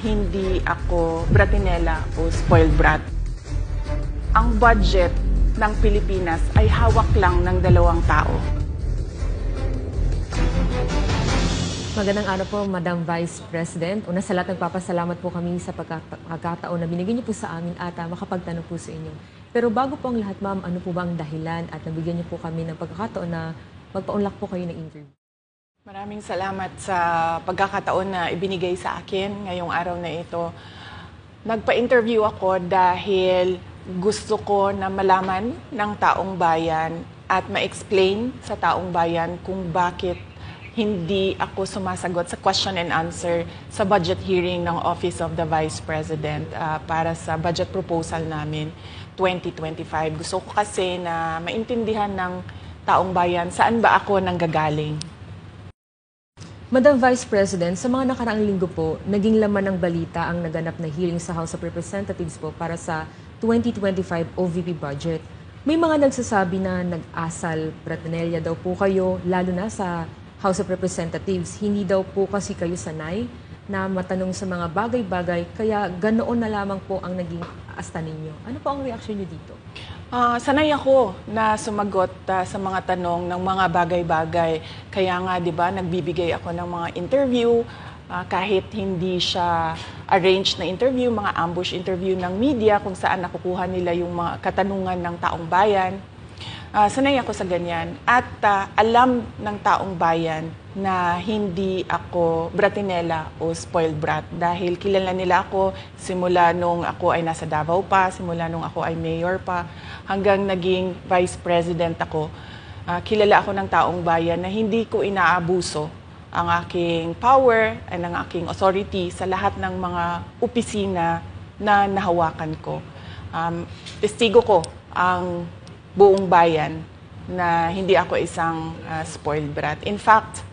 hindi ako bratinela o spoiled brat. Ang budget ng Pilipinas ay hawak lang ng 2 tao. Magandang araw po, Madam Vice President. Una sa lahat, nagpapasalamat po kami sa pagkakataon na binigyan niyo po sa amin at makapagtanong po sa inyo. Pero bago po ang lahat, ma'am, ano po ba ang dahilan at nabigyan niyo po kami ng pagkakataon na magpa-unlock po kayo ng interview? Maraming salamat sa pagkakataon na ibinigay sa akin ngayong araw na ito. Nagpa-interview ako dahil gusto ko na malaman ng taong bayan at ma-explain sa taong bayan kung bakit hindi ako sumasagot sa question and answer sa budget hearing ng Office of the Vice President para sa budget proposal namin 2025. Gusto ko kasi na maintindihan ng taong bayan saan ba ako nanggagaling. Madam Vice President, sa mga nakaraang linggo po, naging laman ng balita ang naganap na hearing sa House of Representatives po para sa 2025 OVP budget. May mga nagsasabi na nag-asal bratinelya daw po kayo, lalo na sa House of Representatives. Hindi daw po kasi kayo sanay na matanong sa mga bagay-bagay, kaya ganoon na lamang po ang naging asta ninyo. Ano po ang reaksyon niyo dito? Sanay ako na sumagot sa mga tanong ng mga bagay-bagay. Kaya nga, di ba, nagbibigay ako ng mga interview, kahit hindi siya arranged na interview, mga ambush interview ng media kung saan nakukuha nila yung mga katanungan ng taong bayan. Sanay ako sa ganyan. At alam ng taong bayan na hindi ako bratinela o spoiled brat dahil kilala nila ako simula nung ako ay nasa Davao pa, simula nung ako ay mayor pa, hanggang naging vice president ako. Kilala ako ng taong bayan na hindi ko inaabuso ang aking power at ang aking authority sa lahat ng mga opisina na nahawakan ko. Testigo ko ang buong bayan na hindi ako isang spoiled brat. In fact,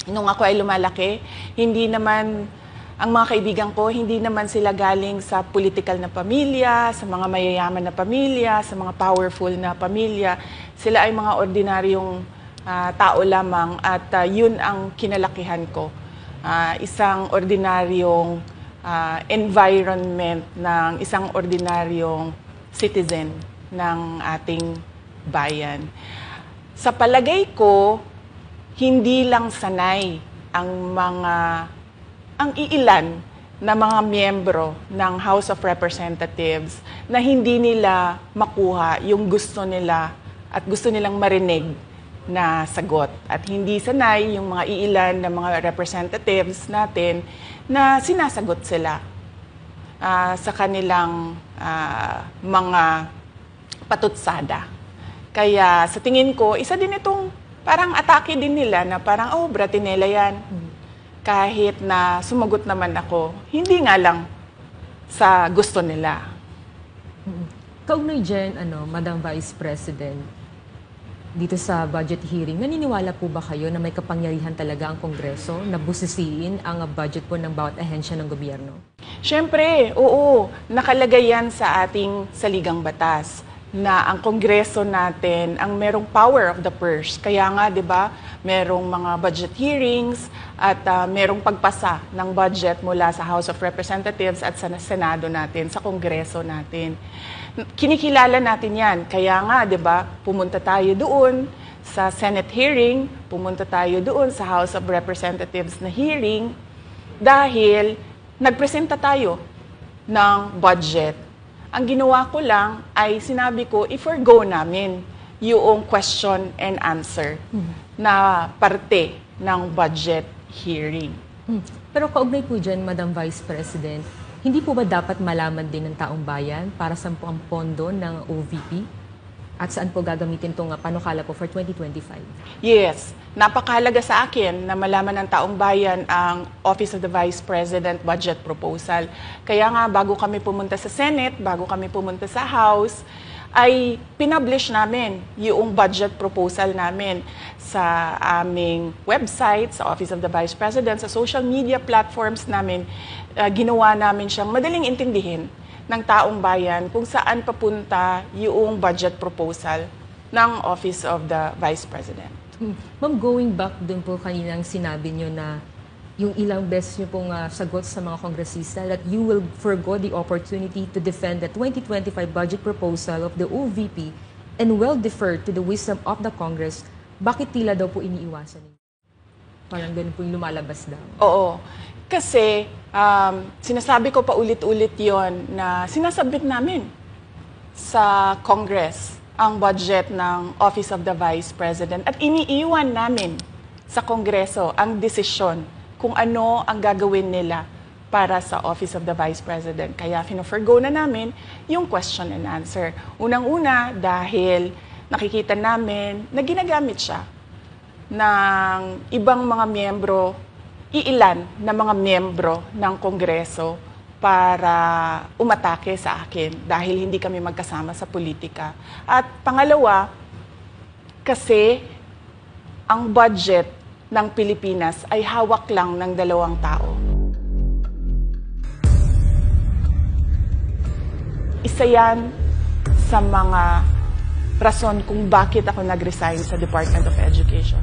nung ako ay lumalaki, hindi naman, ang mga kaibigan ko, hindi naman sila galing sa political na pamilya, sa mga mayayaman na pamilya, sa mga powerful na pamilya. Sila ay mga ordinaryong tao lamang at yun ang kinalakihan ko. Isang ordinaryong environment ng isang ordinaryong citizen ng ating bayan. Sa palagay ko, hindi lang sanay ang iilan na mga miyembro ng House of Representatives na hindi nila makuha yung gusto nila at gusto nilang marinig na sagot. At hindi sanay yung mga iilan na mga representatives natin na sinasagot sila sa kanilang mga patutsada. Kaya sa tingin ko, isa din itong parang atake din nila na parang, oh, bratinela yan. Kahit na sumagot naman ako, hindi nga lang sa gusto nila. Kaugnay dyan, Madam Vice President, dito sa budget hearing, naniniwala po ba kayo na may kapangyarihan talaga ang Kongreso na busisiin ang budget po ng bawat ahensya ng gobyerno? Siyempre, oo. Nakalagay yan sa ating saligang batas na ang Kongreso natin ang merong power of the purse. Kaya nga, di ba, merong mga budget hearings at merong pagpasa ng budget mula sa House of Representatives at sa Senado natin, sa Kongreso natin. Kinikilala natin yan. Kaya nga, di ba, pumunta tayo doon sa Senate hearing, pumunta tayo doon sa House of Representatives na hearing dahil nagpresenta tayo ng budget. Ang ginawa ko lang ay sinabi ko, i-forgo namin yung question and answer na parte ng budget hearing. Pero kaugnay po dyan, Madam Vice President, hindi po ba dapat malaman din ng taong bayan para saan po ang pondo ng OVP? At saan po gagamitin itong panukala po for 2025? Yes. Napakahalaga sa akin na malaman ng taong bayan ang Office of the Vice President budget proposal. Kaya nga, bago kami pumunta sa Senate, bago kami pumunta sa House, ay pinublish namin yung budget proposal namin sa aming website, sa Office of the Vice President, sa social media platforms namin. Ginawa namin siyang madaling intindihin ng taong bayan kung saan papunta yung budget proposal ng Office of the Vice President. Ma'am, going back dun po kaninang sinabi nyo na yung ilang beses niyo pong sagot sa mga kongresista that you will forgo the opportunity to defend the 2025 budget proposal of the OVP and will defer to the wisdom of the Congress, bakit tila daw po iniiwasan niyo? Parang ganun po yung lumalabas daw. Oo. Kasi sinasabi ko pa ulit-ulit yon na sinasubmit namin sa Congress ang budget ng Office of the Vice President at iniiwan namin sa Kongreso ang desisyon kung ano ang gagawin nila para sa Office of the Vice President. Kaya fino-forgo na namin yung question and answer. Unang-una dahil nakikita namin na ginagamit siya ng ibang mga miyembro, iilan na mga miyembro ng Kongreso para umatake sa akin dahil hindi kami magkasama sa politika. At pangalawa, kasi ang budget ng Pilipinas ay hawak lang ng 2 tao. Isa yan sa mga rason kung bakit ako nag-resign sa Department of Education.